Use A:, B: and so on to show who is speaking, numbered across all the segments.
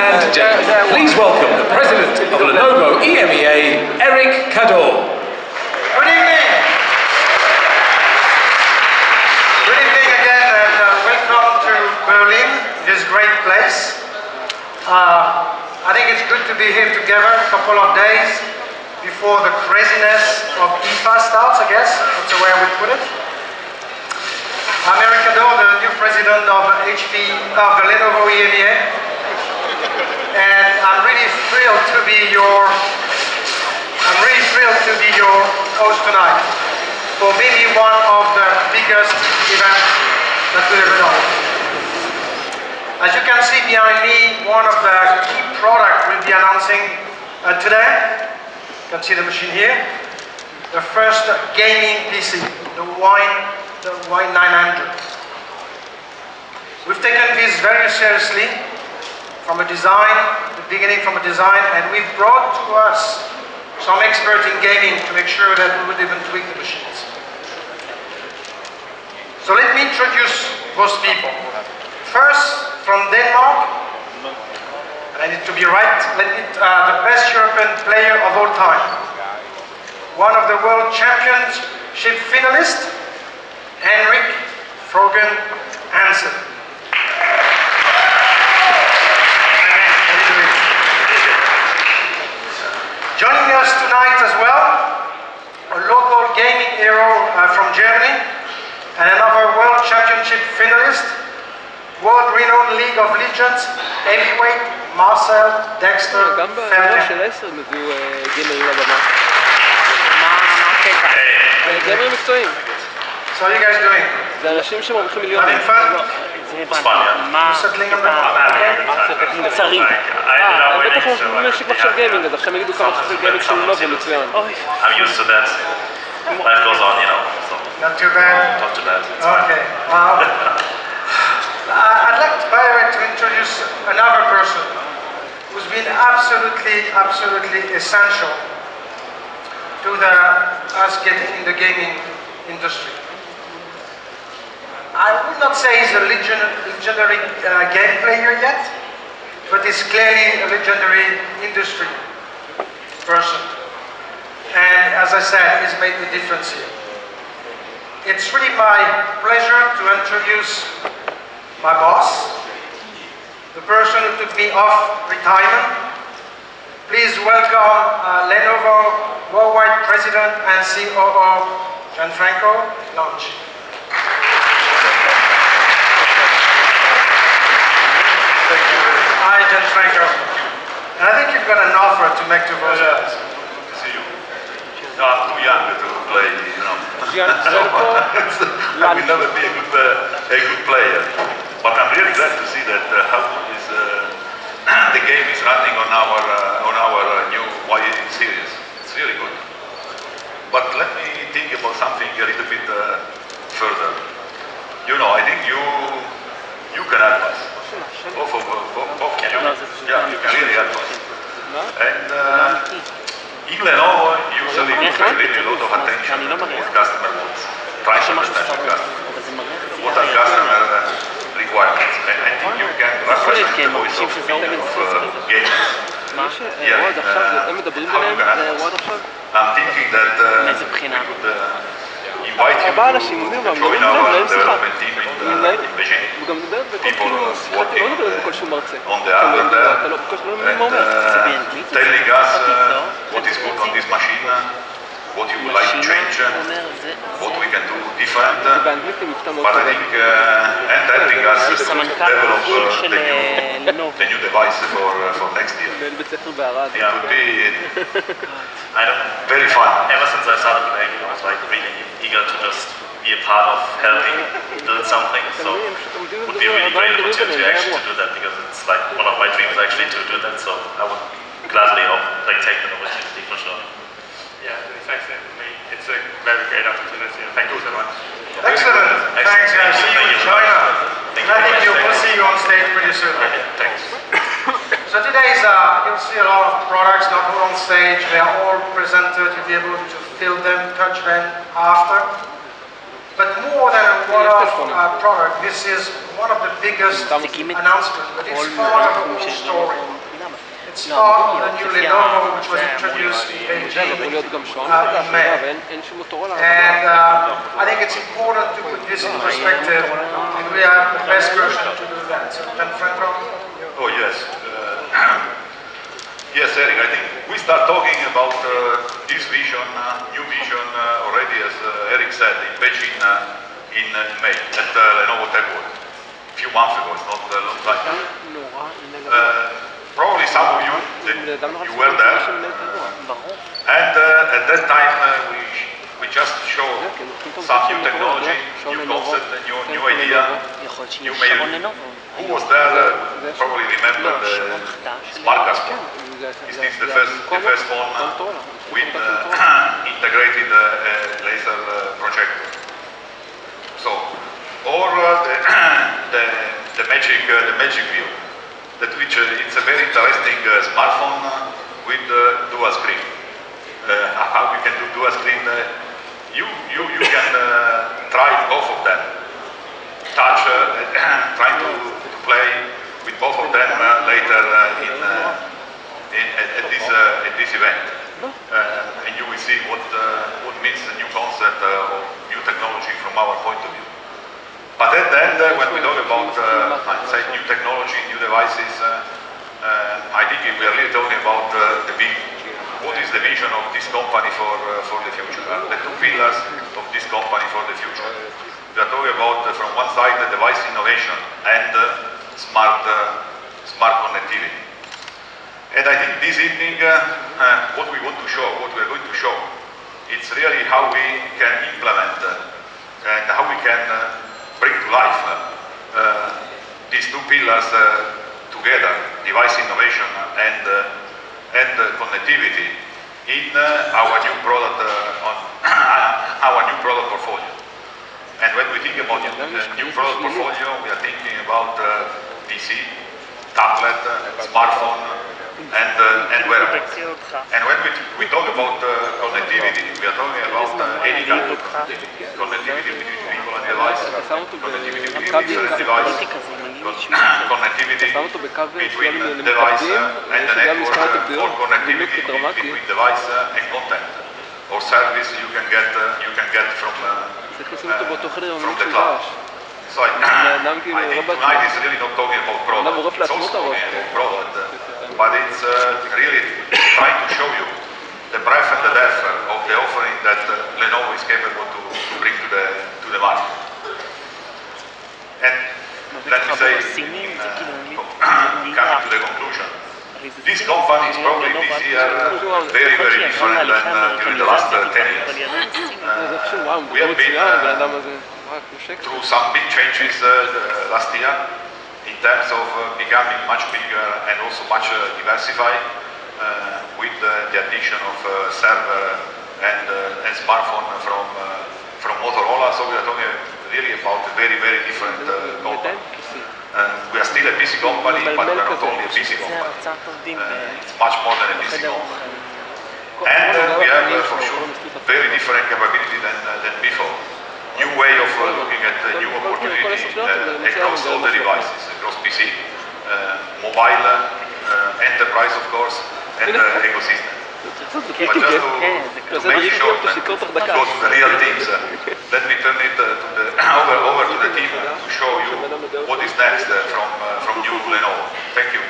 A: and gentlemen, please welcome the president of Lenovo EMEA, Eric Cador.
B: Good evening. Good evening again, and welcome to Berlin, this great place. I think it's good to be here together a couple of days before the craziness of IFA starts, I guess. That's the way I would put it. I'm Eric Cador, the new president of the Lenovo EMEA, and I'm really thrilled to be your host tonight for maybe one of the biggest events that we've ever done. As you can see behind me, one of the key products we'll be announcing today. You can see the machine here. The first gaming PC, the Y900. We've taken this very seriously from a design, and we've brought to us some experts in gaming to make sure that we would even tweak the machines. So let me introduce those people. First, from Denmark, and I need to be right, the best European player of all time. One of the World Championship finalists, Henrik Frogen Hansen. Joining us tonight as well, a local gaming hero from Germany, and another World Championship finalist, world-renowned League of Legends, heavyweight, Marcel Dexter Felten. So how are you guys doing? Having fun?
C: It's fun, yeah.
B: Settling on the
C: קצרים. בטח יש כבר של גיימינג, אז עכשיו יגידו כמה שזה גיימינג של נובו מצוין.
D: I'm used to that. Life goes on, you know. So.
B: Not too bad?
D: Not too bad.
B: Okay. I'd like, by the way, to introduce another person who's been absolutely essential to us getting in the gaming industry. I would not say he's a legendary game player yet, but he's clearly a legendary industry person. And as I said, he's made the difference here. It's really my pleasure to introduce my boss, the person who took me off retirement. Please welcome Lenovo Worldwide President and COO, Gianfranco Lanci. Hi, Gianfranco. And I think you've got an offer to make to those guys.
D: To see you. No, I'm too young to play, you know. I will never be a good player. But I'm really glad to see that how is the game is running on our new Y series. It's really good. But let me think about something a little bit further. You know, I think you can help us. Both can you? Yeah, you can really help us. And in Lenovo, usually we pay really a lot of attention to what customer wants. Try to understand the customer. What are customer requirements? And I think you can represent the voice of millions of gamers. Yeah, I'm thinking that we could invite you to join our development team in Beijing. People working on the hardware there and telling us what is good on this machine, what you would like to change, what we can do different, but I think and helping us to develop the new device for next year. Yeah, it would be very fun. Ever since I started playing, I was like really eager to just be a part of helping build something. So it would be a really great opportunity actually to do that, because it's like one of my dreams actually to do that. So I would gladly take that opportunity for sure.
E: Yeah, thanks for me. It's a very great opportunity. Thank you so much.
B: Excellent. Thanks, guys. See you in China. I think we'll see you on stage pretty soon.
D: Thanks.
B: So today's, you'll see a lot of products, not all on stage. They are all presented. You'll be able to feel them, touch them after. But more than a one-off product, this is one of the biggest announcements, but it's part of a whole story. on the new Lenovo, which was introduced in Beijing
C: יכול להיות גם שעון
B: in
C: חדש,
B: May.
C: ואין שום מוטורולה.
B: And I think it's important to put this in perspective, and we have the best version to do that. And Franco?
D: Oh yes. Yes, Eric, I think we start talking about this vision, new vision, already, as Eric said, in Beijing in May at Lenovo Tech World. A few months ago, it's not a long time. Probably some of you, you were there. And at that time, we just showed some new technology, new concept, new idea, new mail. Who was there probably remember the Smartcast phone. Is this the first phone with integrated laser projector? So, or the magic view, that which it's a very interesting smartphone with dual screen. How you can do dual screen? You can try both of them. Touch, try to play with both of them later at this event, and you will see what means the new concept of new technology from our point of view. But at the end, when we talk about say new technology, new devices, I think we are really talking about what is the vision of this company for the future, the two pillars of this company for the future. We are talking about, from one side, the device innovation and smart connectivity. And I think this evening, what we want to show, what we are going to show, it's really how we can implement and how we can bring to life these two pillars together, device innovation and connectivity, in our new product portfolio. And when we think about the new product portfolio, we are thinking about PC, tablet, smartphone, and wearable. And when we talk about connectivity, we are talking about any kind of connectivity between people and device, connectivity between different devices, connectivity between device and the network, or connectivity between device and content, or service you can get from the cloud. So I think tonight is really not talking about product, it's also talking about product, but it's really trying to show you the breadth and the depth of the offering that Lenovo is capable to bring to the market. And let me say, coming to the conclusion, this company is probably this year very, very different than during the last 10 years. We have been through some big changes last year in terms of becoming much bigger and also much diversified with the addition of server and smartphone from Motorola. So we are talking really about a very, very different company. We are still a PC company, but we are not only a PC company. It's much more than a PC company. And we have for sure very different capability than before. New way of looking at new opportunities across all the devices, across PC, mobile, enterprise of course, and ecosystem. But just to make it short and go to the real things, let me turn it over to the team to show you what is next from new Lenovo. Thank you.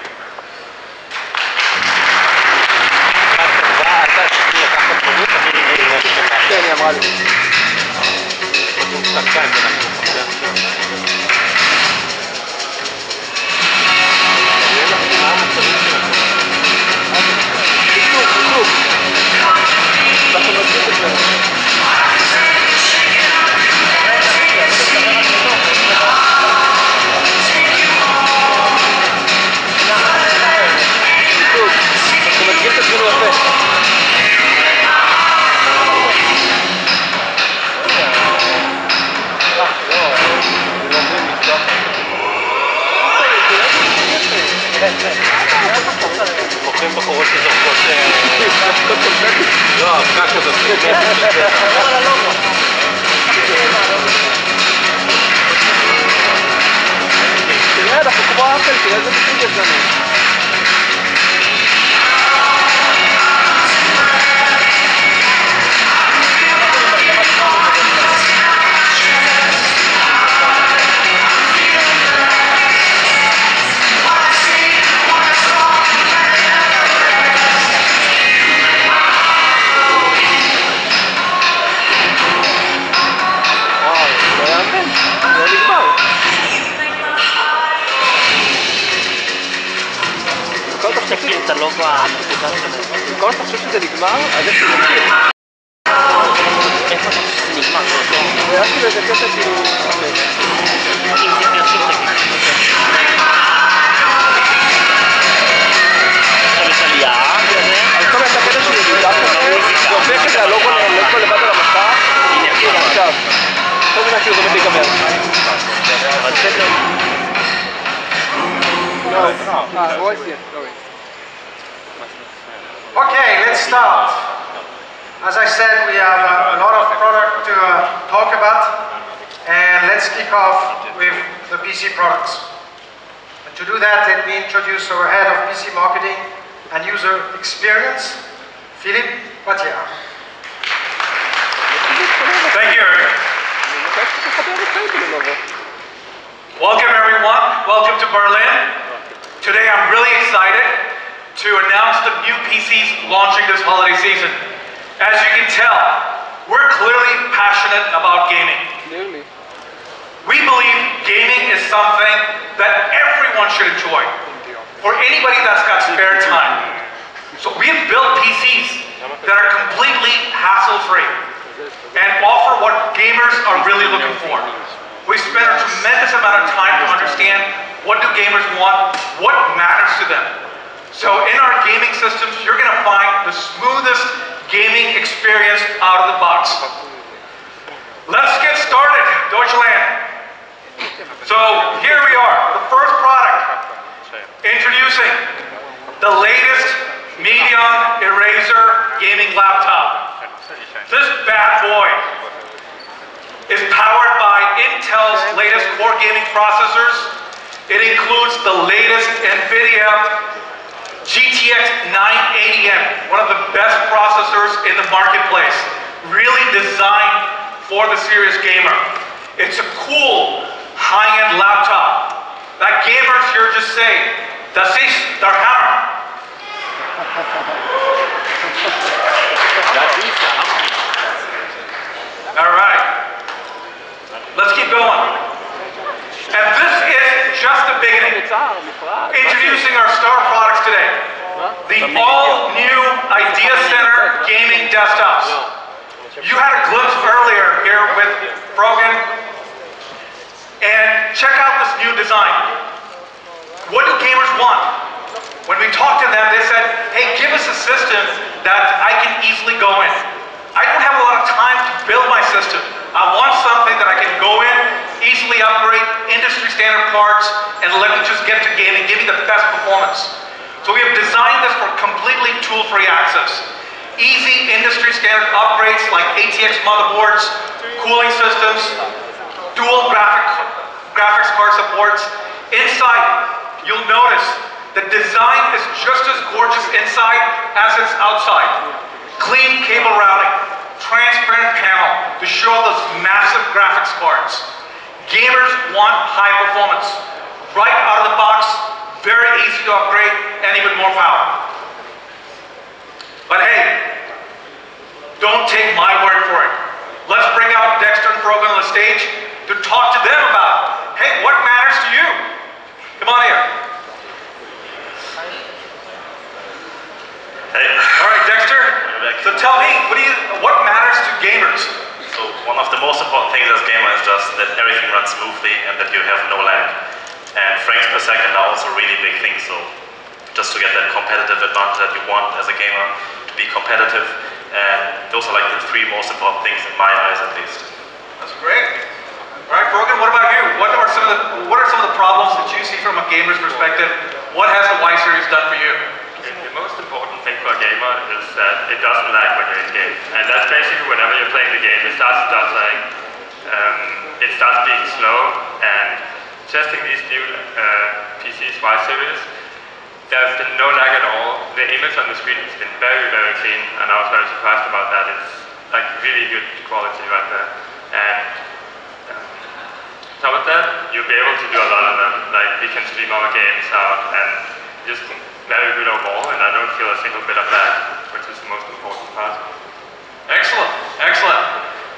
F: בוחרים בחורות שזורקות לא, אבקה כזאת תראה, אנחנו כמו אפל, תראה איזה מסוג יש לנו
C: כל אתה חושב שזה נגמר, אז איך זה נגמר?
G: איפה אתה חושב שזה נגמר?
C: זה היה כאילו איזה קטע כאילו...
G: אם זה פרסום תגיד. עכשיו יש עלייה.
C: אז כל מיני הקטע שלי ירידה כזה, זה הופך את הלוגו לבד על המסך.
G: הנה עכשיו.
C: עכשיו. עכשיו זה כאילו באמת להיגמר.
G: אבל בסדר.
B: Okay, let's start. As I said, we have a lot of product to talk about, and let's kick off with the PC products. And to do that, let me introduce our head of PC marketing and user experience, Philippe Patier.
A: Thank you, Eric. Welcome, everyone. Welcome to Berlin. Today, I'm really excited to announce the new PCs launching this holiday season. As you can tell, we're clearly passionate about gaming.
C: Clearly.
A: We believe gaming is something that everyone should enjoy, for anybody that's got spare time. So we have built PCs that are completely hassle-free and offer what gamers are really looking for. We spent a tremendous amount of time to understand what do gamers want, what matters to them. So in our gaming systems, you're going to find the smoothest gaming experience out of the box. Let's get started, Deutschland. So here we are, the first product, introducing the latest medium eraser gaming laptop. This bad boy is powered by Intel's latest core gaming processors. It includes the latest NVIDIA GTX 980M, one of the best processors in the marketplace, really designed for the serious gamer. It's a cool, high-end laptop that gamers here just say, "Das ist der Hammer." All right, let's keep going. And this is just the beginning. Introducing our star products today. The all-new Idea Center gaming desktops. You had a glimpse earlier here with Brogan. And check out this new design. What do gamers want? When we talked to them, they said, hey, give us a system that I can easily go in. I don't have a lot of time to build my system. I want something that I can go in, easily upgrade, industry standard parts, and let me just get to gaming, give me the best performance. So we have designed this for completely tool-free access. Easy industry standard upgrades like ATX motherboards, cooling systems, dual graphics card supports. Inside, you'll notice the design is just as gorgeous inside as it's outside. Clean cable routing, transparent panel to show those massive graphics cards. Gamers want high performance. Right out of the box, very easy to upgrade, and even more power. But hey, don't take my word for it. Let's bring out Dexter and Brogan on the stage to talk to them about, hey, what matters to you? Come on here.
D: Hey.
A: All right, Dexter. So tell me, what matters to gamers?
D: So one of the most important things as gamer is just that everything runs smoothly and that you have no lag. And frames per second are also really big things. So just to get that competitive advantage that you want as a gamer, to be competitive. And those are like the three most important things in my eyes, at least.
A: That's great. All right, Brogan, what about you? What are some of the problems that you see from a gamer's perspective? What has the Y series done for you?
E: The most important thing for a gamer is that it doesn't lag when you're in game. And that's basically whenever you're playing the game, it starts being slow. And testing these new PCs Y series, there's been no lag at all. The image on the screen has been very, very clean, and I was very surprised about that. It's like really good quality right there. And on top of that, you'll be able to do a lot of them. Like we can stream our games out and just very good overall, and I don't feel a single bit of lag, which is the most important part.
A: Excellent, excellent.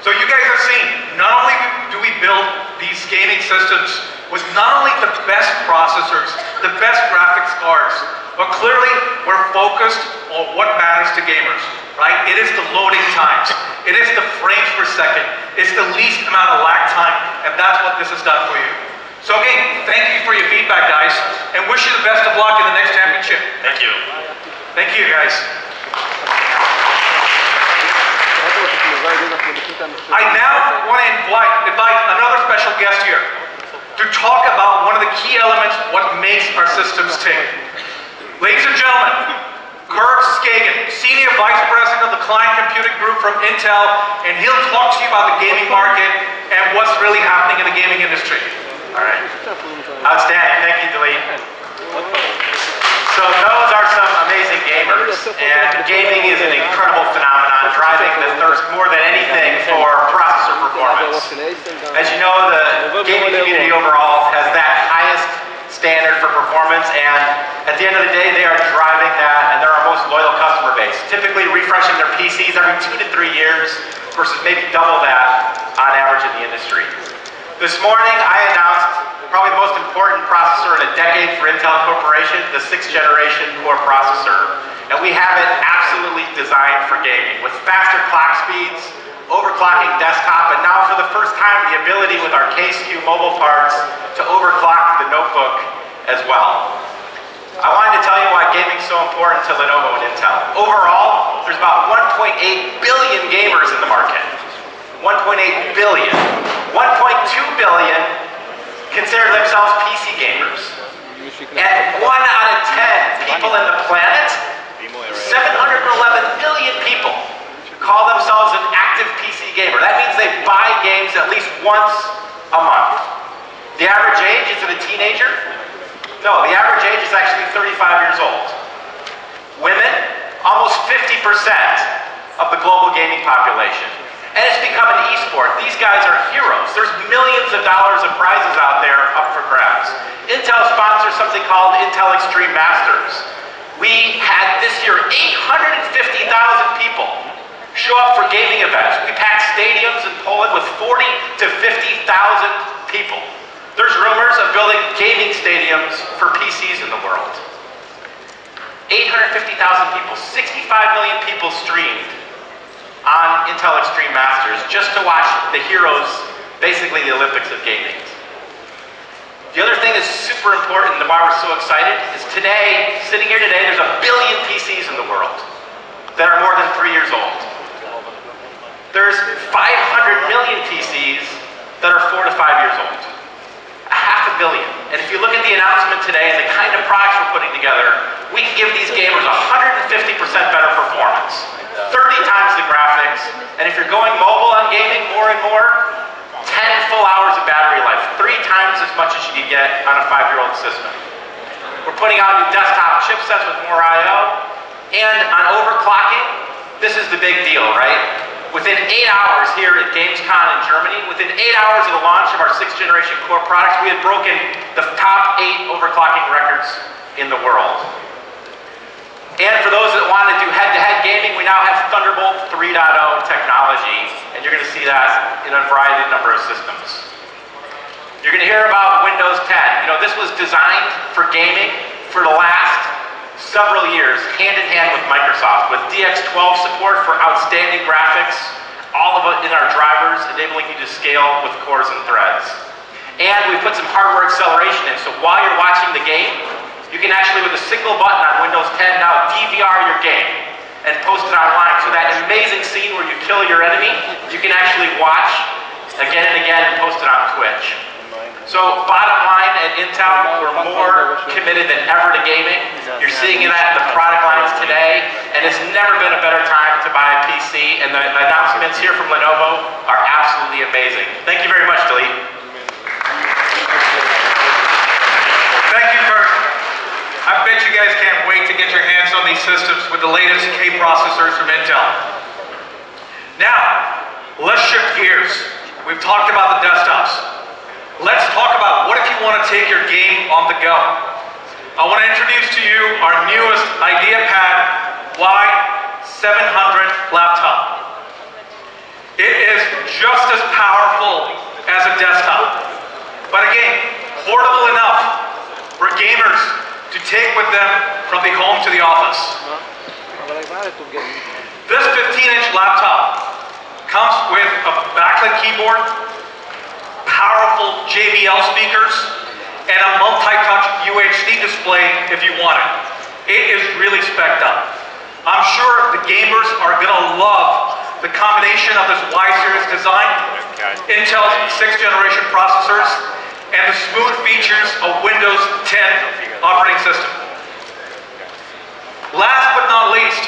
A: So you guys have seen, not only do we build these gaming systems with not only the best processors, the best graphics cards, But clearly, we're focused on what matters to gamers, right? It is the loading times. It is the frames per second. It's the least amount of lag time, and that's what this has done for you. So again, thank you for your feedback, guys, and wish you the best of luck in the next championship.
D: Thank you.
A: Thank you, guys. I now want to invite another special guest here to talk about one of the key elements, what makes our systems tick. Ladies and gentlemen, Kurt Skagen, Senior Vice President of the Client Computing Group from Intel, and he'll talk to you about the gaming market and what's really happening in the gaming industry.
H: All right. Outstanding. Thank you, Delete. So those are some amazing gamers, and gaming is an incredible phenomenon, driving the thirst more than anything for processor performance. As you know, the gaming community overall has that highest standard for performance, and at the end of the day, they are driving that, and they're our most loyal customer base, typically refreshing their PCs every 2 to 3 years versus maybe double that on average in the industry. This morning, I announced probably the most important processor in a decade for Intel Corporation, the 6th generation core processor. And we have it absolutely designed for gaming with faster clock speeds, overclocking desktop, and now for the first time, the ability with our K-SKU mobile parts to overclock the notebook as well. I wanted to tell you why gaming is so important to Lenovo and Intel. Overall, there's about 1.8 billion gamers in the market. 1.8 billion. 1.2 billion consider themselves PC gamers. And 1 out of 10 people in the planet, 711 million people, call themselves an active PC gamer. That means they buy games at least once a month. The average age, is it a teenager? No, the average age is actually 35 years old. Women, almost 50% of the global gaming population. And it's become an e-sport. These guys are heroes. There's millions of dollars of prizes out there up for grabs. Intel sponsors something called Intel Extreme Masters. We had this year 850,000 people show up for gaming events. We packed stadiums in Poland with 40 to 50,000 people. There's rumors of building gaming stadiums for PCs in the world. 850,000 people, 65 million people streamed on Intel Extreme Masters just to watch the heroes, basically the Olympics of gaming. The other thing that's super important and why we're so excited is today, sitting here today, there's 1 billion PCs in the world that are more than 3 years old. There's 500 million PCs that are 4 to 5 years old. 500 million. And if you look at the announcement today and the kind of products we're putting together, we can give these gamers 150% better performance. 30 times the graphics, and if you're going mobile on gaming more and more, 10 full hours of battery life, 3 times as much as you can get on a 5-year-old system. We're putting out new desktop chipsets with more I/O, and on overclocking, this is the big deal, right? Within 8 hours here at Gamescom in Germany, within 8 hours of the launch of our 6th generation core products, we had broken the top 8 overclocking records in the world. And for those that want to do head-to-head gaming, we now have Thunderbolt 3.0 technology, and you're going to see that in a variety of number of systems. You're going to hear about Windows 10. You know, this was designed for gaming for the last several years, hand in hand with Microsoft, with DX12 support for outstanding graphics, all of it in our drivers, enabling you to scale with cores and threads. And we put some hardware acceleration in, so while you're watching the game, you can actually, with a single button on Windows 10, now DVR your game and post it online. So that amazing scene where you kill your enemy, you can actually watch again and again and post it on Twitch. So bottom line, at Intel, we're more committed than ever to gaming. You're seeing it at the product lines today, and it's never been a better time to buy a PC, and the announcements here from Lenovo are absolutely amazing. Thank you very much, Delete.
A: Thank you, Kurt. I bet you guys can't wait to get your hands on these systems with the latest K processors from Intel. Now, let's shift gears. We've talked about the desktops. Let's talk about what if you want to take your game on the go. I want to introduce to you our newest IdeaPad Y700 laptop. It is just as powerful as a desktop, but again, portable enough for gamers to take with them from the home to the office. This 15-inch laptop comes with a backlit keyboard, powerful JBL speakers, and a multi-touch UHD display if you want it. It is really spec'd up. I'm sure the gamers are gonna love the combination of this Y series design, Intel's 6th generation processors, and the smooth features of Windows 10 operating system. Last but not least,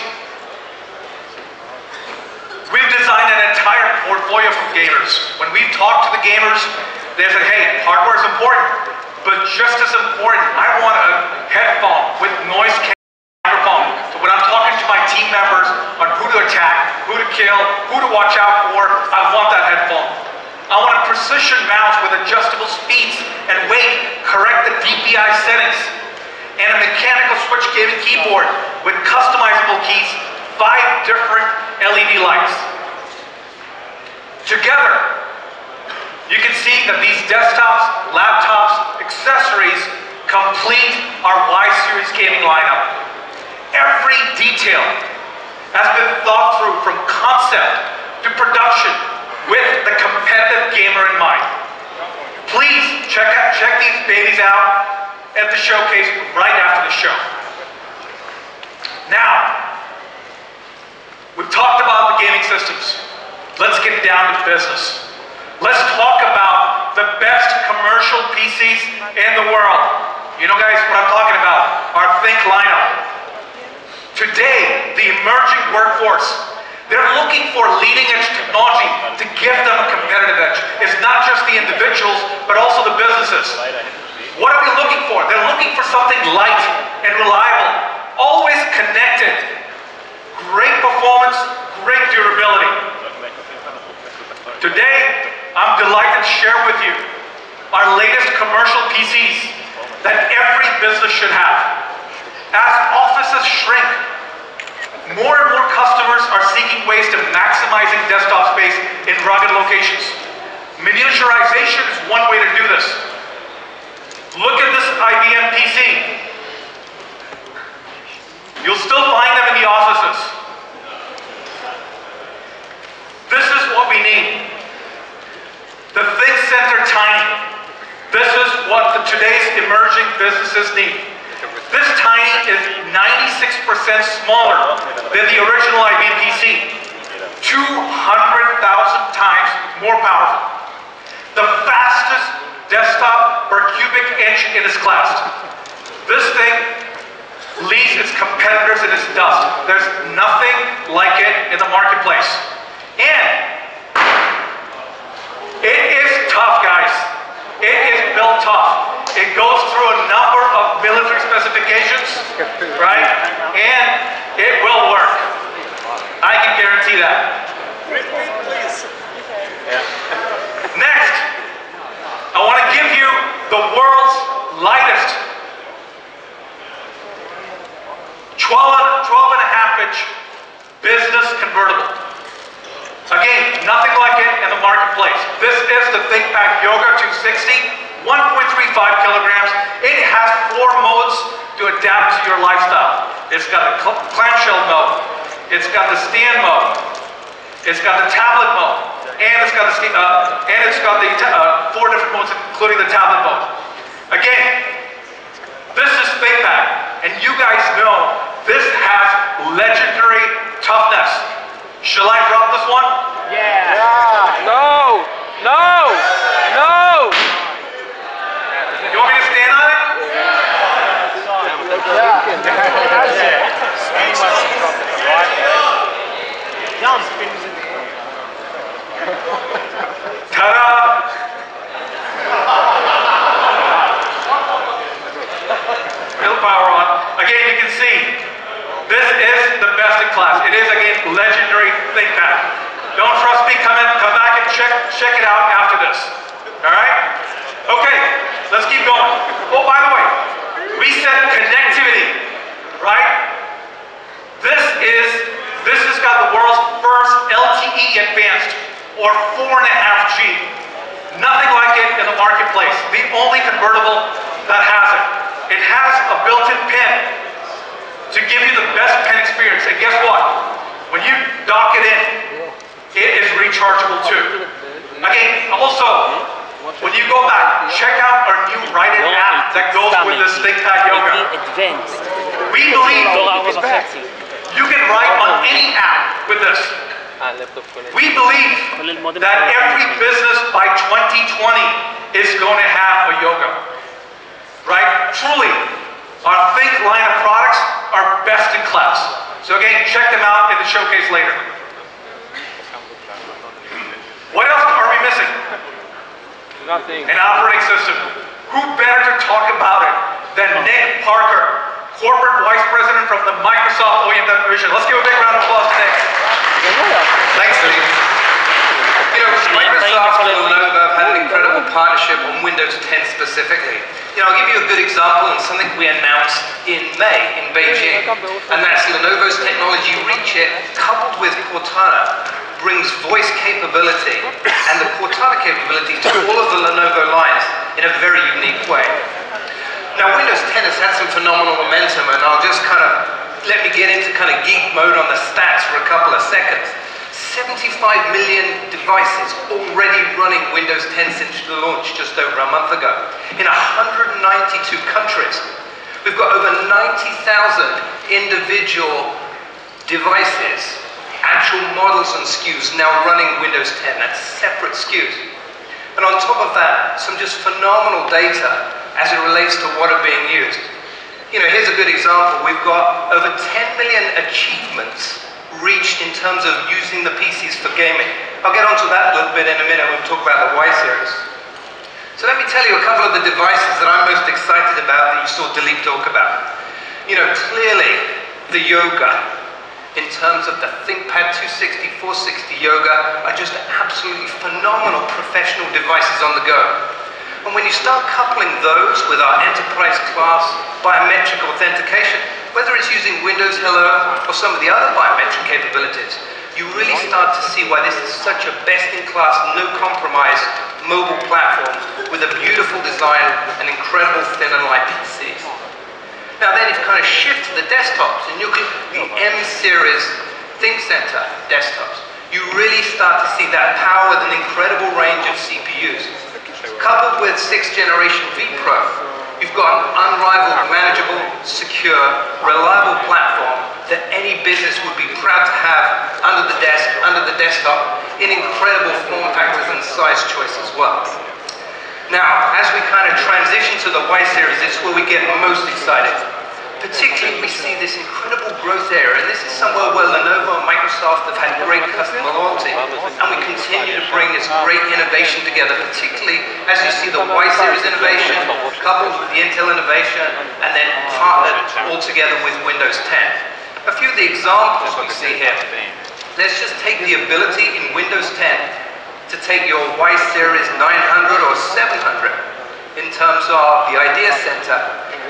A: we've designed an entire portfolio for gamers. When we've talked to the gamers, they say, hey, hardware is important, but just as important, I want a headphone with noise microphone. So when I'm talking to my team members on who to attack, who to kill, who to watch out for, I want that headphone. I want a precision mouse with adjustable speeds and weight, correct the DPI settings, and a mechanical switch gaming keyboard with customizable keys, 5 different LED lights. Together, you can see that these desktops, laptops, accessories complete our Y series gaming lineup. Every detail has been thought through from concept to production with the competitive gamer in mind. Please check these babies out at the showcase right after the show. Now, we've talked about the gaming systems. Let's get down to business. Let's talk about the best commercial PCs in the world. You know, guys, what I'm talking about, our Think lineup. Today, the emerging workforce, they're looking for leading-edge technology to give them a competitive edge. It's not just the individuals, but also the businesses. What are we looking for? They're looking for something light and reliable, always connected, great performance, great durability. Today, I'm delighted to share with you our latest commercial PCs that every business should have. As offices shrink, more and more customers are seeking ways to maximizing desktop space in rugged locations. Miniaturization is one way to do this. Look at this IBM PC. You'll still find them in the offices. This is what we need. The Think Center Tiny. This is what today's emerging businesses need. This Tiny is 96% smaller than the original IBM PC. 200,000 times more powerful. The fastest desktop per cubic inch in its class. This thing leaves its competitors in its dust. There's nothing like it in the marketplace. And it is tough, guys. It is built tough. It goes through a number of military specifications, right? And it will work. I can guarantee that. Next, I want to give you the world's lightest 12.5-inch business convertible. Again, nothing like it in the marketplace. This is the ThinkPad Yoga 260, 1.35 kilograms. It has 4 modes to adapt to your lifestyle. It's got the clamshell mode, it's got the stand mode, it's got the tablet mode, and it's got the 4 different modes, including the tablet mode. Again, this is ThinkPad, and you guys know this has legendary toughness. Shall I drop this one?
C: Yeah. No. No. No.
A: You want me to stand on it? Ta-da! Real power on. Again, you can see, this is the best in class. It is, again, legendary ThinkPad. Don't trust me, come back and check it out after this. Alright? Okay, let's keep going. Oh, by the way, we said connectivity, right? This has got the world's first LTE advanced, or 4.5G. Nothing like it in the marketplace. The only convertible that has it. It has a built-in pin to give you the best pen experience. And guess what? When you dock it in, it is rechargeable too. Again, also, when you go back, check out our new Write It app that goes with this ThinkPad Yoga. We believe you can write on any app with this. We believe that every business by 2020 is going to have a yoga. Right? Truly, our Think line of products are best in class. So again, check them out in the showcase later. What else are we missing?
C: Nothing.
A: An operating system. Who better to talk about it than Nick Parker, Corporate Vice President from the Microsoft OEM Division. Let's give a big round of applause to Nick.
I: Thanks, Lee. You know, Microsoft and Lenovo have had an incredible partnership on Windows 10 specifically. You know, I'll give you a good example and something we announced in May in Beijing, and that's Lenovo's technology ReachIt coupled with Cortana brings voice capability and the Cortana capability to all of the Lenovo lines in a very unique way. Now, Windows 10 has had some phenomenal momentum, and I'll just let me get into geek mode on the stats for a couple of seconds. 75 million devices already running Windows 10 since the launch just over a month ago in 192 countries. We've got over 90,000 individual devices, actual models and SKUs now running Windows 10. That's separate SKUs. And on top of that, some just phenomenal data as it relates to what are being used. You know, here's a good example. We've got over 10 million achievements reached in terms of using the PCs for gaming. I'll get onto that a little bit in a minute when we talk about the Y series. So let me tell you a couple of the devices that I'm most excited about that you saw Dilip talk about. You know, clearly the yoga in terms of the ThinkPad 260, 460 yoga are just absolutely phenomenal professional devices on the go. And when you start coupling those with our enterprise class biometric authentication, whether it's using Windows Hello or some of the other biometric capabilities, you really start to see why this is such a best-in-class, no-compromise mobile platform with a beautiful design and incredible thin and light PCs. Now then, if you shift to the desktops and you look at the M series ThinkCenter desktops, you really start to see that power with an incredible range of CPUs. Coupled with 6th generation vPro, you've got an unrivaled, manageable, secure, reliable platform that any business would be proud to have under the desk, under the desktop, in incredible form factors and size choice as well. Now, as we transition to the Y series, this is where we get most excited. Particularly, we see this incredible growth area, and this is somewhere where Lenovo and Microsoft have had great customer loyalty, and we continue to bring this great innovation together, particularly as you see the Y series innovation coupled with the Intel innovation, and then partnered all together with Windows 10. A few of the examples we see here. Let's just take the ability in Windows 10 to take your Y series 900 or 700 in terms of the Idea Center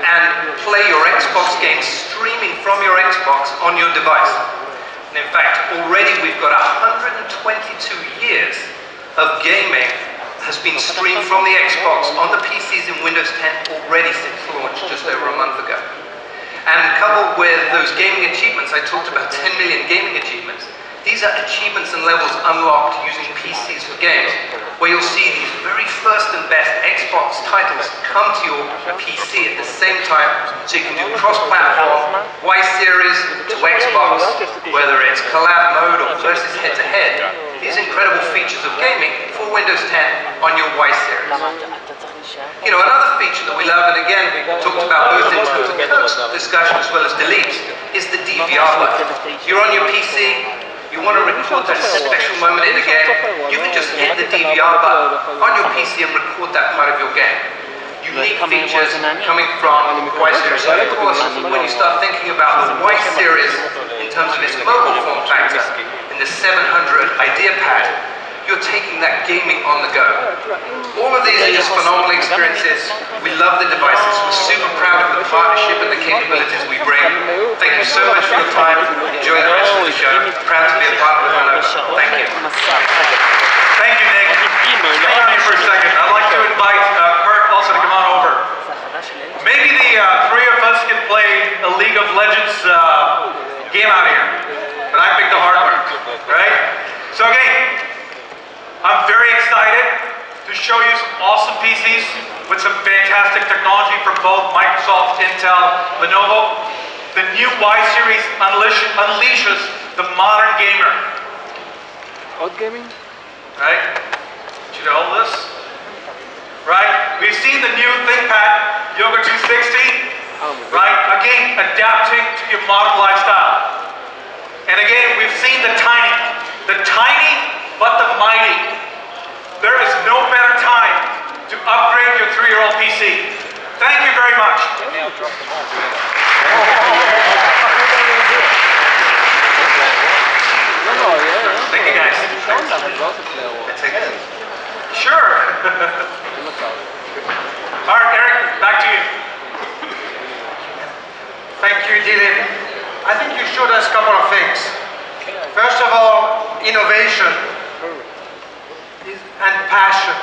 I: and play your Xbox games streaming from your Xbox on your device. And in fact, already we've got 122 years of gaming has been streamed from the Xbox on the PCs in Windows 10 already since launch just over a month ago. And coupled with those gaming achievements, I talked about 10 million gaming achievements. These are achievements and levels unlocked using PCs for games, where you'll see these very first and best Xbox titles come to your PC at the same time, so you can do cross-platform, Y series to Xbox, whether it's collab mode or versus head-to-head. These incredible features of gaming for Windows 10 on your Y series. You know, another feature that we love, and again we talked about both in terms of Kurt's discussion as well as Dilip's, is the DVR button. You're on your PC, you want to record that special moment in a game, you can just hit the DVR button on your PC and record that part of your game. Unique features coming from Y series. And of course, when you start thinking about the Y series in terms of its mobile form factor, in the 700 IdeaPad, you're taking that gaming on the go. All of these are just phenomenal experiences. We love the devices. We're super proud of the partnership and the capabilities we bring. Thank you so much for your time. Enjoy the rest of the show. Proud to be a partner with Lenovo. Thank you.
A: Thank you, Nick. Hang on here for a second. I'd like to invite Kurt also to come on over. Maybe the three of us can play a League of Legends I'm very excited to show you some awesome PCs with some fantastic technology from both Microsoft, Intel, Lenovo. The new Y series unleashes the modern gamer.
C: Old gaming?
A: Right? Should I hold this? Right? We've seen the new ThinkPad Yoga 260. Right? Again, adapting to your modern lifestyle. And again, we've seen the tiny but the mighty. There is no better time to upgrade your 3-year-old PC. Thank you very much. Thank you guys. Sure. All right, Eric, back to you.
B: Thank you, Dylan. I think you showed us a couple of things. First of all, innovation and passion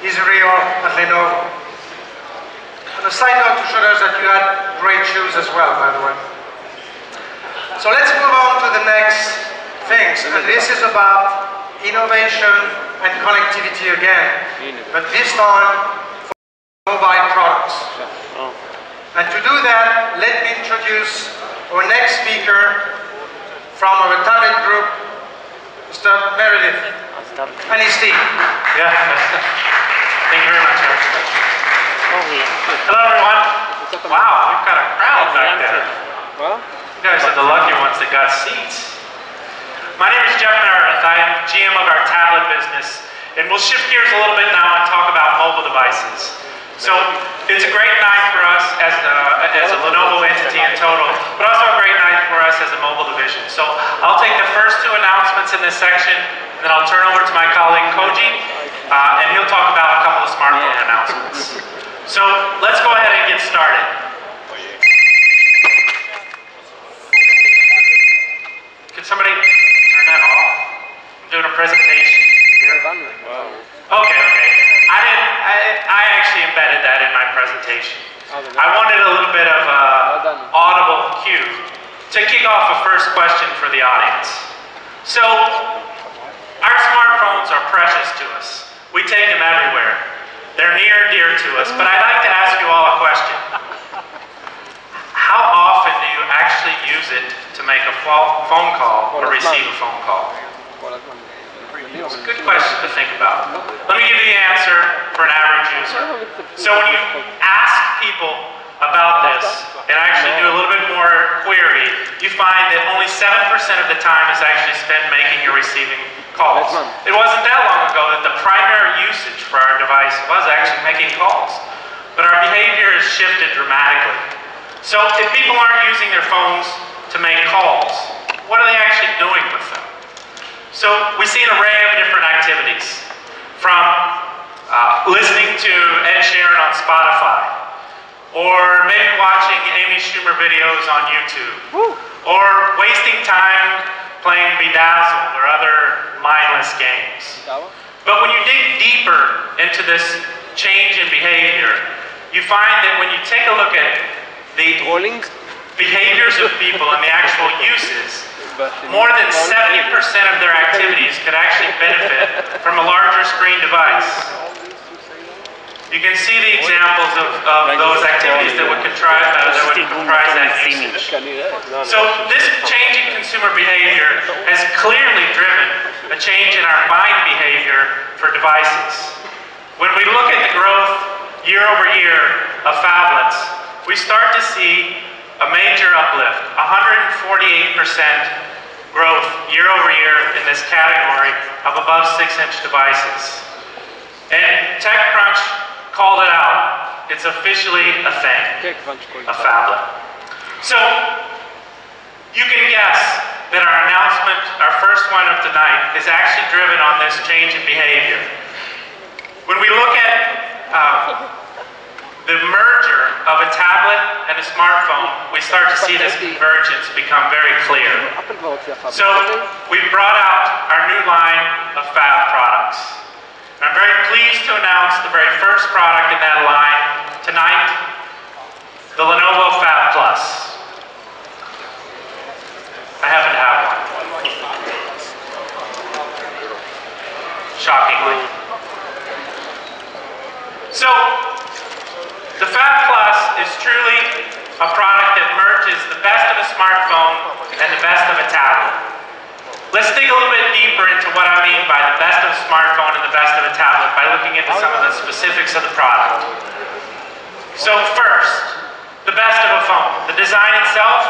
B: is real at Lenovo. On a side note, you showed us that you had great shoes as well, by the way. So let's move on to the next things. And this is about innovation and connectivity again, but this time for mobile products. And to do that, let me introduce our next speaker from our tablet group, Mr. Meredith and his team.
J: Yeah. Thank you very much, Eric. Hello, everyone. Wow, we've got a crowd back there. You guys are the lucky ones that got seats. My name is Jeff Meredith. I'm GM of our tablet business, and we'll shift gears a little bit now and talk about mobile devices. So it's a great night for us as a Lenovo entity in total, but also a great night for us as a mobile division. So I'll take the first two announcements in this section, and then I'll turn over to my colleague Koji, and he'll talk about a couple of smartphone announcements. So let's go ahead and get started. Could somebody turn that off? I'm doing a presentation here. Okay. I actually embedded that in my presentation. I wanted a little bit of audible cue to kick off a first question for the audience. So, our smartphones are precious to us. We take them everywhere. They're near and dear to us, but I'd like to ask you all a question. How often do you actually use it to make a phone call or receive a phone call? It's a good question to think about. Let me give you the answer for an average user. So when you ask people about this and actually do a little bit more query, you find that only 7% of the time is actually spent making or receiving calls. It wasn't that long ago that the primary usage for our device was actually making calls. But our behavior has shifted dramatically. So if people aren't using their phones to make calls, what are they actually doing with them? So we see an array of different activities, from listening to Ed Sheeran on Spotify, or maybe watching Amy Schumer videos on YouTube, or wasting time playing Bedazzled or other mindless games. But when you dig deeper into this change in behavior, you find that when you take a look at the behaviors of people and the actual uses, more than 70% of their activities could actually benefit from a larger screen device. You can see the examples of those activities that would comprise that usage. So this change in consumer behavior has clearly driven a change in our buying behavior for devices. When we look at the growth year over year of phablets, we start to see a major uplift, 148% growth year over year in this category of above 6-inch devices. And TechCrunch called it out. It's officially a thing, a phablet. So you can guess that our announcement, our first one of tonight, is actually driven on this change in behavior. When we look at the merger of a tablet and a smartphone, we start to see this convergence become very clear. So we brought out our new line of Fab products. And I'm very pleased to announce the very first product in that line tonight, the Lenovo Fab Plus. I happen to have one. Shocking. shockingly. So, the Fab Plus is truly a product that merges the best of a smartphone and the best of a tablet. Let's dig a little bit deeper into what I mean by the best of a smartphone and the best of a tablet by looking into some of the specifics of the product. So first, the best of a phone. The design itself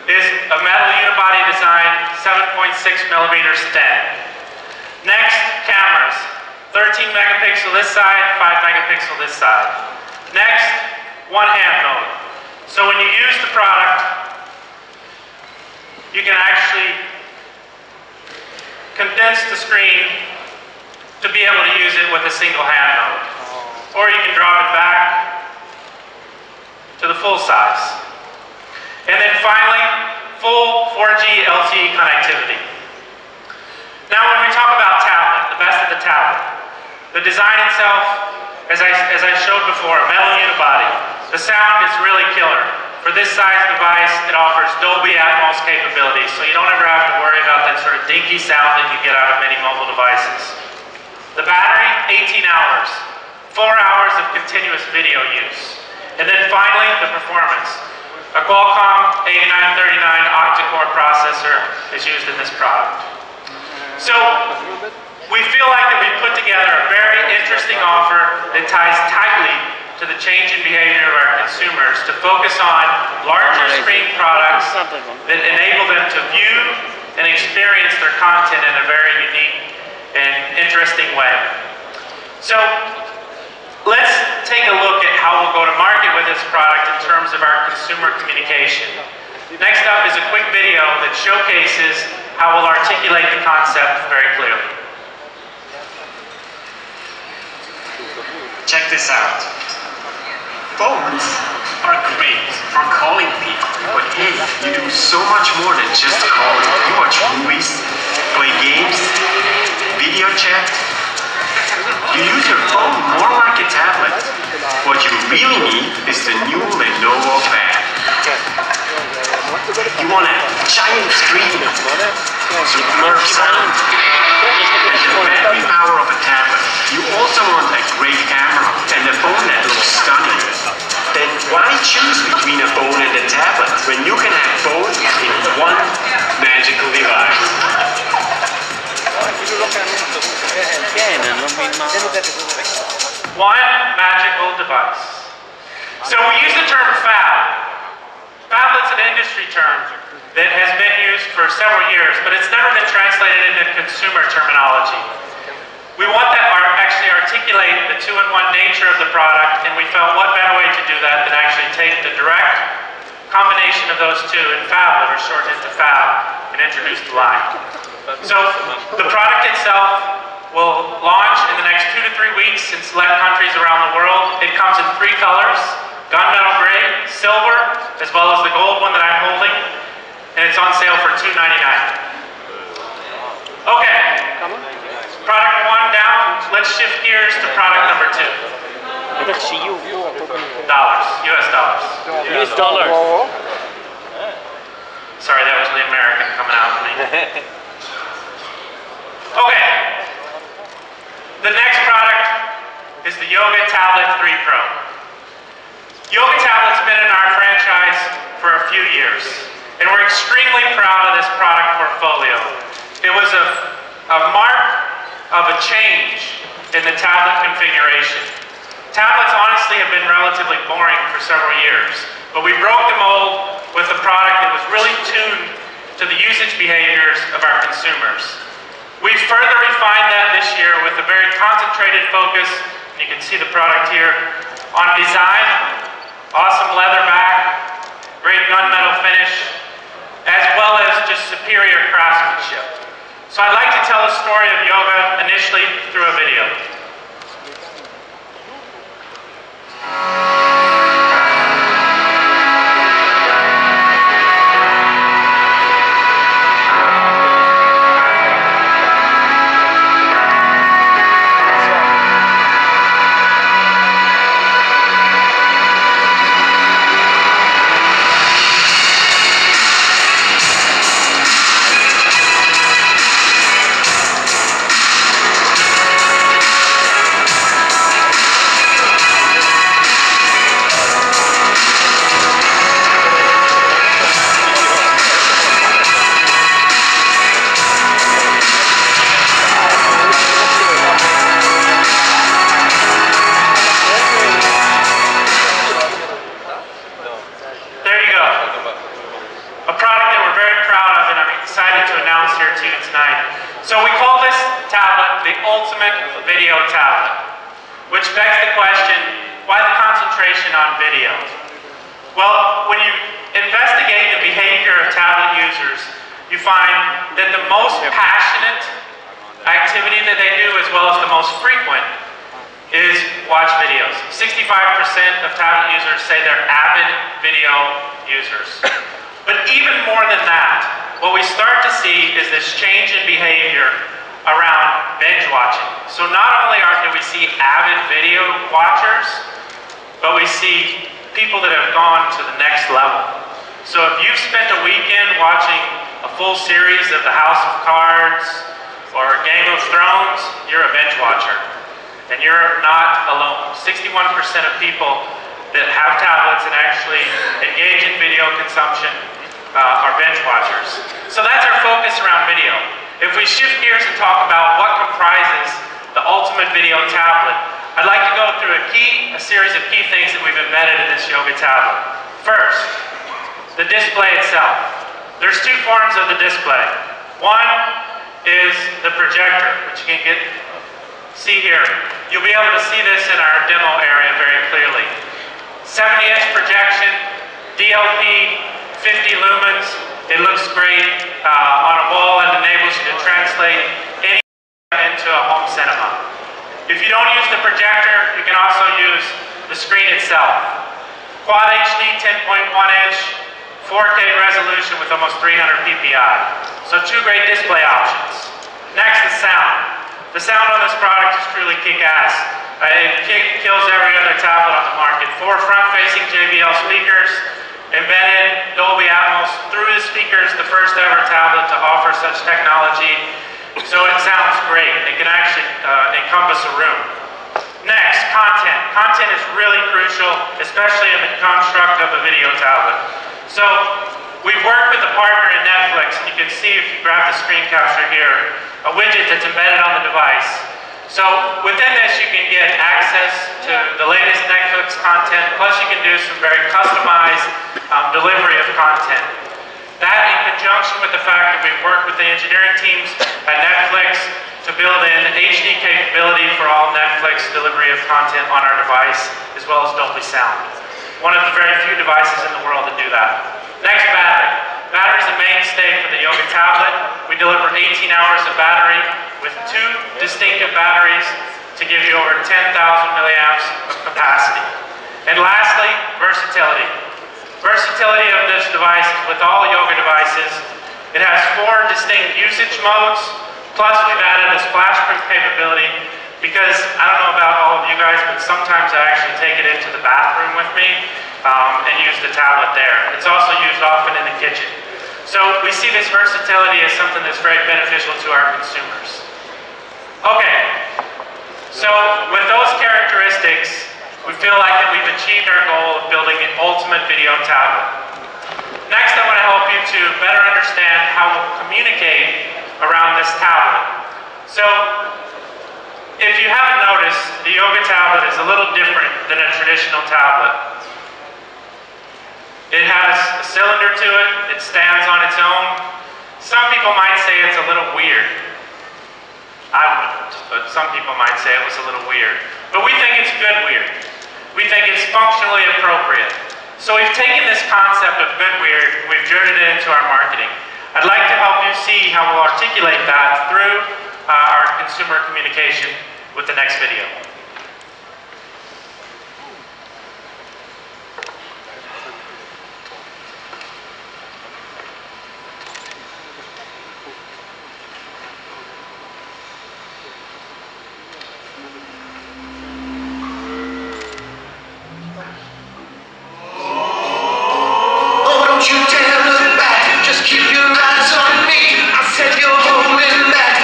J: is a metal unibody design, 7.6 millimeters thin. Next, cameras. 13 megapixel this side, 5 megapixel this side. Next, one hand mode. So when you use the product, you can actually condense the screen to be able to use it with a single hand mode. Or you can drop it back to the full size. And then finally, full 4G LTE connectivity. Now when we talk about tablet, the best of the tablet, the design itself, as I showed before, metal unibody. The sound is really killer. For this size device, it offers Dolby Atmos capabilities, so you don't ever have to worry about that sort of dinky sound that you get out of many mobile devices. The battery, 18 hours. 4 hours of continuous video use. And then finally, the performance. A Qualcomm 8939 octa-core processor is used in this product. So, we feel like that we've put together a very interesting offer that ties tightly to the change in behavior of our consumers to focus on larger screen products that enable them to view and experience their content in a very unique and interesting way. So, let's take a look at how we'll go to market with this product in terms of our consumer communication. Next up is a quick video that showcases how we'll articulate the concept very clearly.
K: Check this out. Phones are great for calling people, but hey, you do so much more than just calling. You watch movies, play games, video chat. You use your phone more like a tablet. What you really need is the new Lenovo Pad. You want a giant screen, superb sound, and the battery power of a tablet. You also want a great camera and a phone that looks stunning. Then why choose between a phone and a tablet when you can have both in one magical device?
J: One magical device. So we use the term fab. Phablet's an industry term that has been used for several years, but it's never been translated into consumer terminology. We want to actually articulate the two-in-one nature of the product, and we felt what better way to do that than actually take the direct combination of those two in phablet, or shorten it to fab, and introduce the line. So the product itself will launch in the next 2 to 3 weeks in select countries around the world. It comes in 3 colors, gunmetal gray, silver, as well as the gold one that I'm holding, and it's on sale for $299. Okay, product 1 down, let's shift gears to product number 2. Dollars, US dollars.
G: US dollars.
J: Sorry, that was the American coming out of me. Okay, the next product is the Yoga Tablet 3 Pro. Yoga Tablet's been in our franchise for a few years, and we're extremely proud of this product portfolio. It was a mark of a change in the tablet configuration. Tablets honestly have been relatively boring for several years, but we broke the mold with a product that was really tuned to the usage behaviors of our consumers. We further refined that this year with a very concentrated focus, and you can see the product here, on design, awesome leather back, great gunmetal finish, as well as just superior craftsmanship. So I'd like to tell a story of yoga initially through a video. So we call this tablet the ultimate video tablet, which begs the question, why the concentration on video? Well, when you investigate the behavior of tablet users, you find that the most passionate activity that they do, as well as the most frequent, is watch videos. 65% of tablet users say they're avid video users. But even more than that, what we start to see is this change in behavior around binge watching. So not only do we see avid video watchers, but we see people that have gone to the next level. So if you've spent a weekend watching a full series of The House of Cards or Game of Thrones, you're a binge watcher. And you're not alone. 61% of people that have tablets and actually engage in video consumption are binge watchers. So that's our focus around video. If we shift gears and talk about what comprises the ultimate video tablet, I'd like to go through a series of key things that we've embedded in this yoga tablet. First, the display itself. There's two forms of the display. One is the projector, which you can see here. You'll be able to see this in our demo area very clearly. 70-inch projection, DLP, 50 lumens. It looks great on a wall and enables you to translate any into a home cinema. If you don't use the projector, you can also use the screen itself. Quad HD 10.1-inch, 4K resolution with almost 300 ppi. So two great display options. Next, the sound. The sound on this product is truly kick-ass. It kills every other tablet on the market. 4 front-facing JBL speakers, embedded Dolby Atmos through the speakers, the first ever tablet to offer such technology. So it sounds great. It can actually encompass a room. Next, content. Content is really crucial, especially in the construct of a video tablet. So we've worked with a partner in Netflix, and you can see if you grab the screen capture here, a widget that's embedded on the device. So within this you can get access to the latest Netflix content, plus you can do some very customized delivery of content. That in conjunction with the fact that we've worked with the engineering teams at Netflix to build in HD capability for all Netflix delivery of content on our device, as well as Dolby Sound. One of the very few devices in the world that do that. Next, battery. Battery is a mainstay for the yoga tablet. We deliver 18 hours of battery with 2 distinctive batteries to give you over 10,000 milliamps of capacity. And lastly, versatility. Versatility of this device is with all yoga devices. It has 4 distinct usage modes, plus we've added a splash-proof capability because, I don't know about all of you guys, but sometimes I actually take it into the bathroom with me and use the tablet there. It's also used often in the kitchen. So we see this versatility as something that's very beneficial to our consumers. Okay, so with those characteristics, we feel like that we've achieved our goal of building an ultimate video tablet. Next, I want to help you to better understand how we'll communicate around this tablet. So, if you haven't noticed, the yoga tablet is a little different than a traditional tablet. It has a cylinder to it, it stands on its own. Some people might say it's a little weird. I wouldn't, but some people might say it was a little weird. But we think it's good weird. We think it's functionally appropriate. So we've taken this concept of good weird and we've driven it into our marketing. I'd like to help you see how we'll articulate that through our consumer communication with the next video.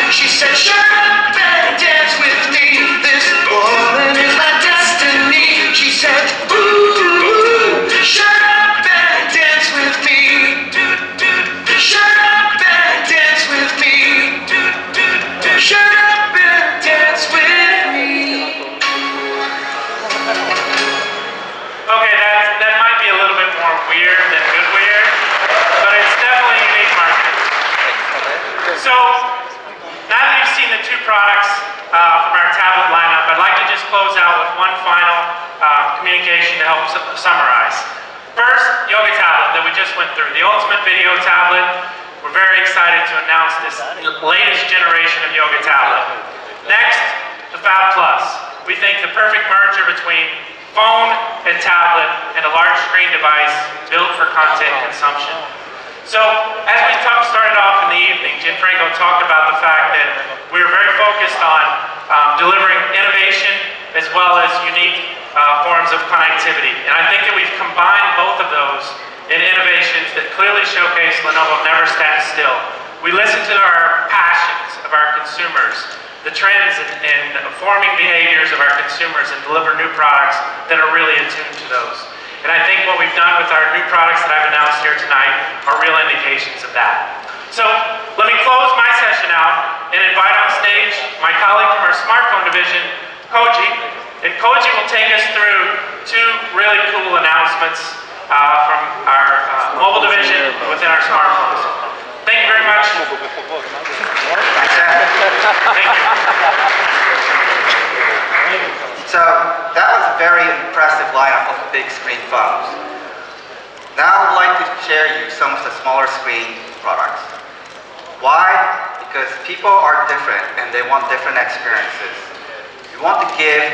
L: She said, sure, better dance with me. This boy
J: communication to help summarize. First, Yoga Tablet that we just went through, the ultimate video tablet. We're very excited to announce this latest generation of Yoga Tablet. Next, the Fab Plus. We think the perfect merger between phone and tablet and a large screen device built for content consumption. So, as we started off in the evening, Gianfranco talked about the fact that we were very focused on delivering innovation as well as unique forms of connectivity. And I think that we've combined both of those in innovations that clearly showcase Lenovo never stands still. We listen to our passions of our consumers, the trends and forming behaviors of our consumers, and deliver new products that are really attuned to those. And I think what we've done with our new products that I've announced here tonight are real indications of that. So let me close my session out and invite on stage my colleague from our smartphone division, Koji. And Koji will take us through two really cool announcements from our mobile division within our smartphones. Thank you very much. Thank you.
L: So that was a very impressive lineup of big screen phones. Now I would like to share you some of the smaller screen products. Why? Because people are different and they want different experiences. We want to give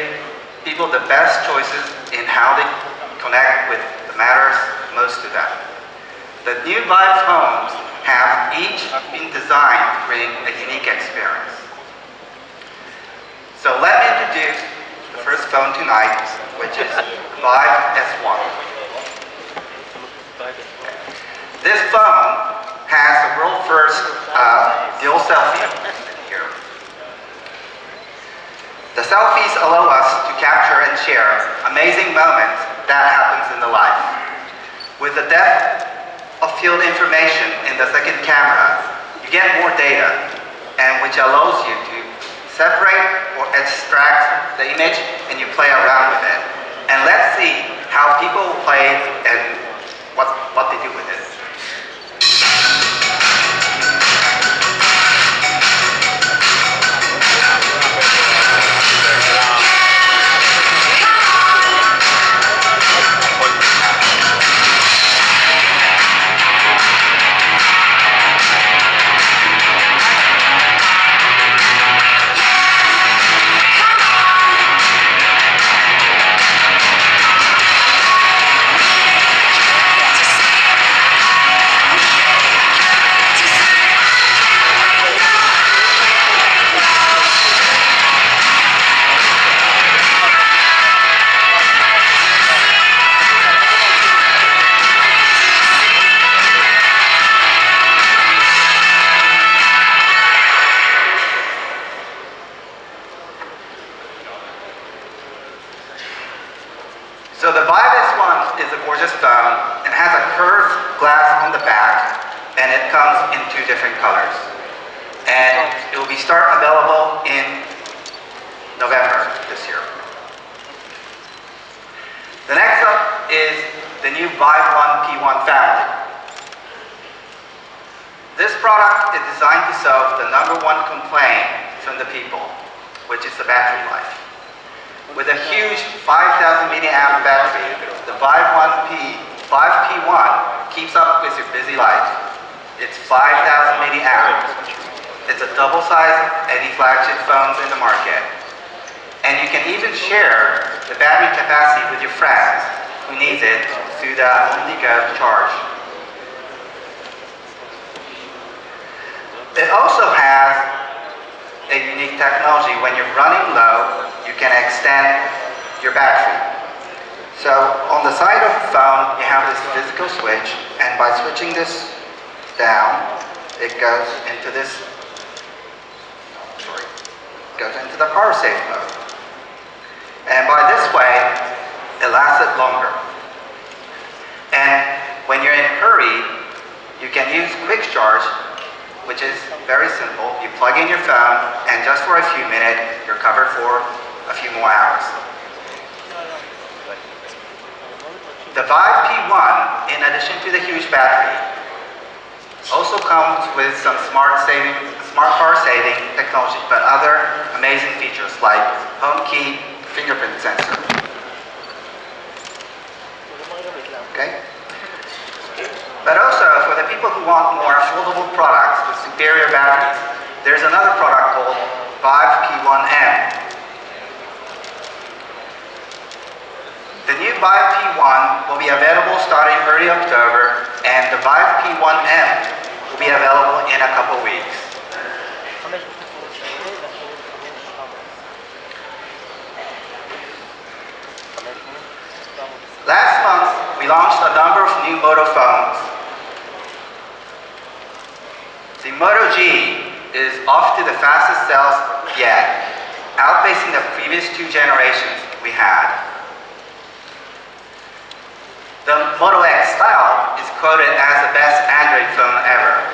L: people the best choices in how they connect with the matters most to them. The new Vive phones have each been designed to bring a unique experience. So let me introduce the first phone tonight, which is Vive S1. This phone has the world first dual selfie here. The selfies allow us to capture and share amazing moments that happens in the life. With the depth of field information in the second camera, you get more data, and which allows you to separate or extract the image and you play around with it. And let's see how people play and what they do with it. So the Vive S1 is a gorgeous phone and has a curved glass on the back, and it comes in two different colors. And it will be available in November this year. The next up is the new Vive 1 P1 family. This product is designed to solve the #1 complaint from the people, which is the battery life. With a huge 5,000 mAh battery, the Vive 5P1 keeps up with your busy life. It's 5,000 mAh. It's a double size of any flagship phones in the market. And you can even share the battery capacity with your friends who need it through the on-the-go charge. It also has a unique technology. When you're running low, you can extend your battery. So on the side of the phone, you have this physical switch, and by switching this down, it goes into the power save mode. And by this way, it lasted longer. And when you're in a hurry, you can use quick charge, which is very simple. You plug in your phone, and just for a few minutes, you're covered for a few more hours. The Vive P1, in addition to the huge battery, also comes with some smart car saving technology, but other amazing features like home key, fingerprint sensor. Okay? But also, for the people who want more affordable products with superior batteries, there's another product called Vive P1M. The new Vive P1 will be available starting early October, and the Vive P1M will be available in a couple weeks. Last month, we launched a number of new Moto phones. The Moto G is off to the fastest sales yet, outpacing the previous two generations we had. The Moto X style is quoted as the best Android phone ever.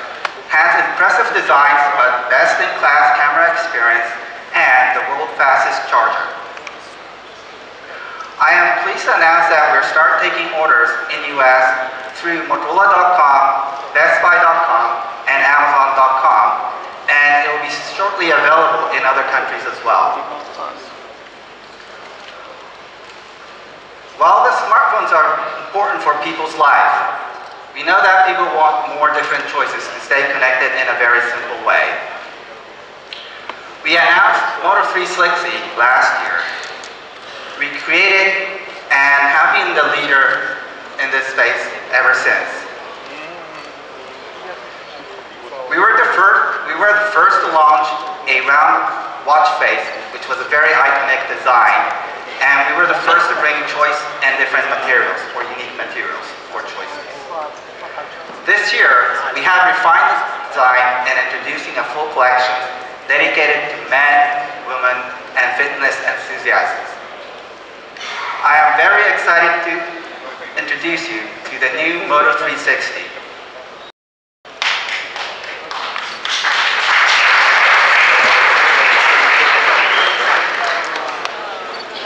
L: Has impressive designs, but best-in-class camera experience, and the world's fastest charger. I am pleased to announce that we'll start taking orders in US through Motorola.com, BestBuy.com, and Amazon.com, and it will be shortly available in other countries as well. While the smartphones are important for people's lives, we know that people want more different choices to stay connected in a very simple way. We announced Moto 360 last year. We created and have been the leader in this space ever since. We were the first to launch a round watch face, which was a very iconic design, and we were the first to bring choice and different materials, or unique materials for choices. This year, we have refined the design and introducing a full collection dedicated to men, women, and fitness enthusiasts. I am very excited to introduce you to the new Moto 360.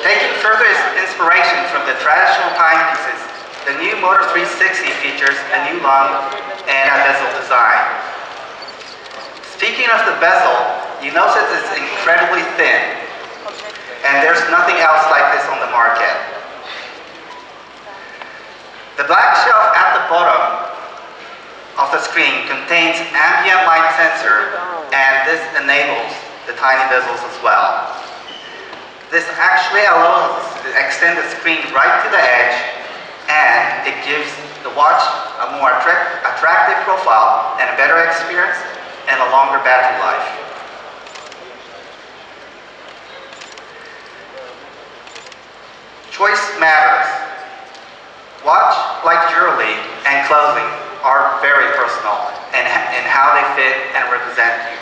L: Taking further inspiration from the traditional timepieces, the new Moto 360 features a new lung and a bezel design. Speaking of the bezel, you notice it's incredibly thin, and there's nothing else like this on the market. The black shelf at the bottom of the screen contains ambient light sensor, and this enables the tiny bezels as well. This actually allows us to extend the screen right to the edge, and it gives the watch a more attractive profile and a better experience and a longer battery life. Choice matters. Watch, like jewelry and clothing, are very personal in how they fit and represent you.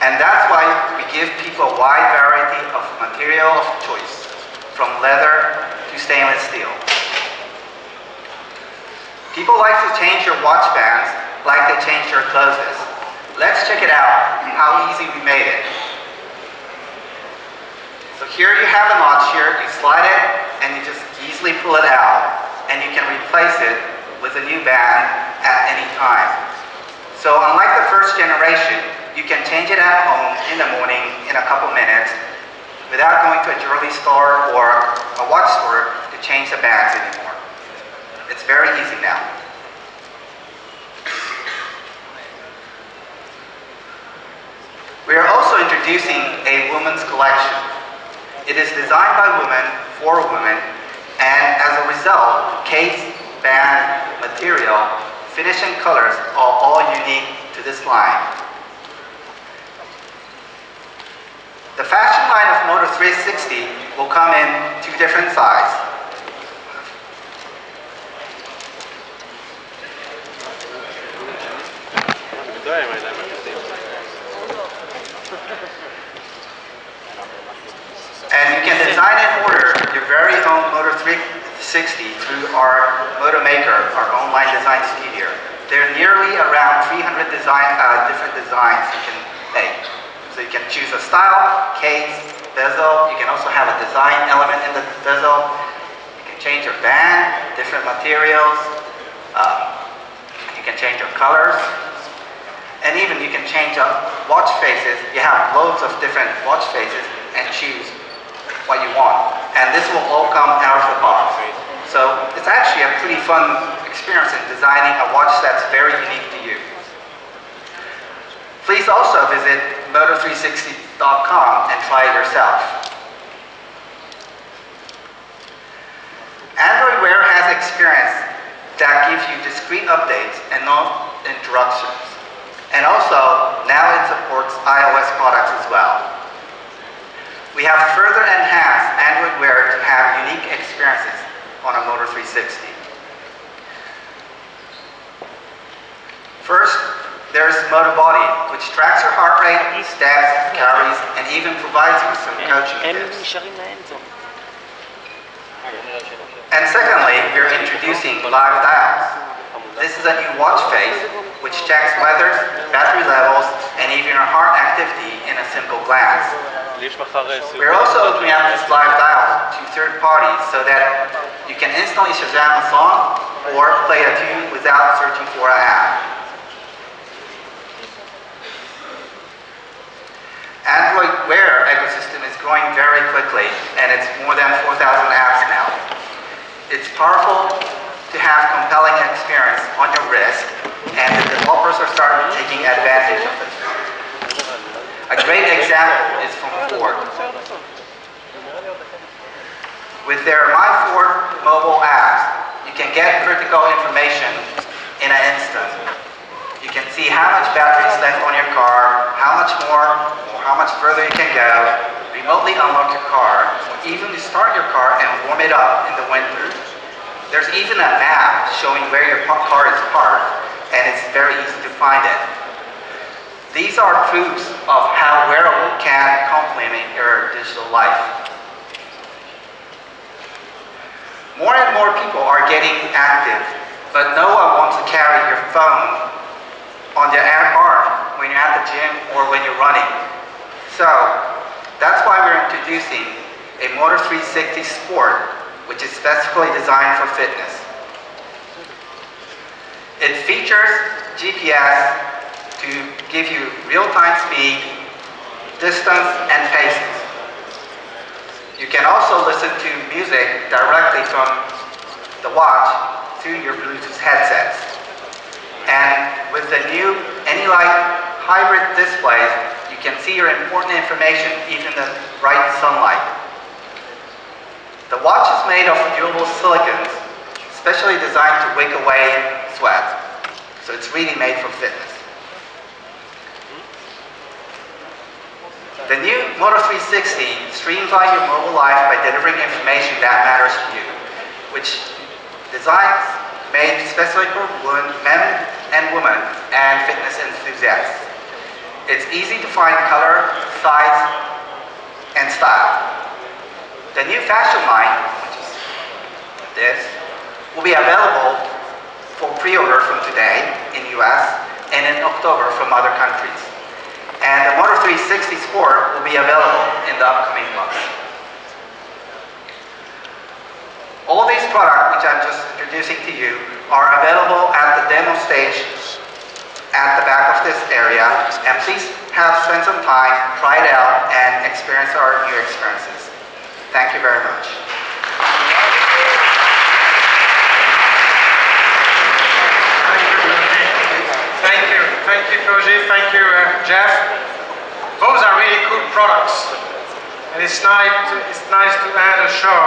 L: And that's why we give people a wide variety of material of choice, from leather to stainless steel. People like to change your watch bands like they change your clothes. Let's check it out, how easy we made it. So here you have a notch here, you slide it, and you just easily pull it out, and you can replace it with a new band at any time. So unlike the first generation, you can change it at home in the morning in a couple minutes without going to a jewelry store or a watch store to change the bands anymore. It's very easy now. We are also introducing a women's collection. It is designed by women for women, and as a result, case, band, material, finish, and colors are all unique to this line. The fashion line of Moto 360 will come in two different sizes. And you can design and order your very own Moto 360 through our Moto Maker, our online design studio. There are nearly around 300 different designs you can make. So you can choose a style, case, bezel. You can also have a design element in the bezel. You can change your band, different materials. You can change your colors. And even you can change up watch faces. You have loads of different watch faces and choose what you want. And this will all come out of the box. So it's it's actually a pretty fun experience in designing a watch that's very unique to you. Please also visit moto360.com and try it yourself. Android Wear has experience that gives you discrete updates and no interruptions. And also, now it supports iOS products as well. We have further enhanced Android Wear to have unique experiences on a Moto 360. First, there's Moto Body, which tracks your heart rate, steps, calories, and even provides you some coaching tips. And secondly, we're introducing live dials. This is a new watch face, which checks weather, battery levels, and even your heart activity in a simple glance. We're also opening up this live dial to third parties so that you can instantly Shazam a song or play a tune without searching for an app. Android Wear ecosystem is growing very quickly, and it's more than 4,000 apps now. It's powerful to have compelling experience on your wrist, and the developers are starting taking advantage of it. A great example is from Ford. With their My Ford mobile apps, you can get critical information in an instant. You can see how much battery is left on your car, how much more or how much further you can go, remotely unlock your car, or even start your car and warm it up in the winter. There's even a map showing where your car is parked, and it's very easy to find it. These are proofs of how wearable can complement your digital life. More and more people are getting active, but no one wants to carry your phone on their arm when you're at the gym or when you're running. So that's why we're introducing a Moto 360 Sport, which is specifically designed for fitness. It features GPS to give you real-time speed, distance, and paces. You can also listen to music directly from the watch through your Bluetooth headsets. And with the new Anylight hybrid displays, you can see your important information even in the bright sunlight. The watch is made of durable silicons, specially designed to wick away sweat. So it's really made for fitness. The new Moto 360 streamlines your mobile life by delivering information that matters to you, which designs made specifically for men and women and fitness enthusiasts. It's easy to find color, size, and style. The new fashion line, which is this, will be available for pre-order from today in US and in October from other countries. And the Moto 360 Sport will be available in the upcoming months. All these products, which I'm just introducing to you, are available at the demo stage at the back of this area. And please spend some time, try it out, and experience our new experiences. Thank you very much.
B: Thank you, Koji. Thank you, Jeff. Those are really cool products. And it's nice to end a show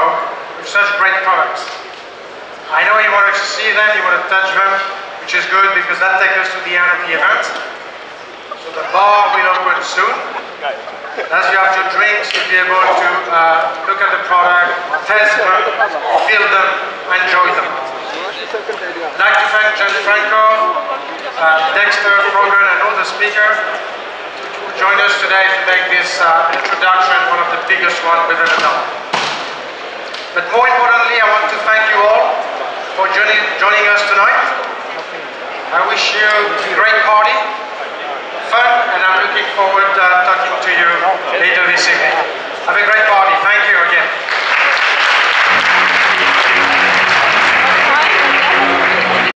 B: with such great products. I know you wanted to see them, you want to touch them, which is good because that takes us to the end of the event. So the bar will open soon. As you have your drinks, you'll be able to look at the product, test them, feel them, enjoy them. I'd like to thank Gianfranco, Dexter, Frogan, and all the speakers who joined us today to make this introduction one of the biggest ones we've ever done. But more importantly, I want to thank you all for joining us tonight. I wish you a great party, fun, and I'm looking forward to talking to you later this evening. Have a great party.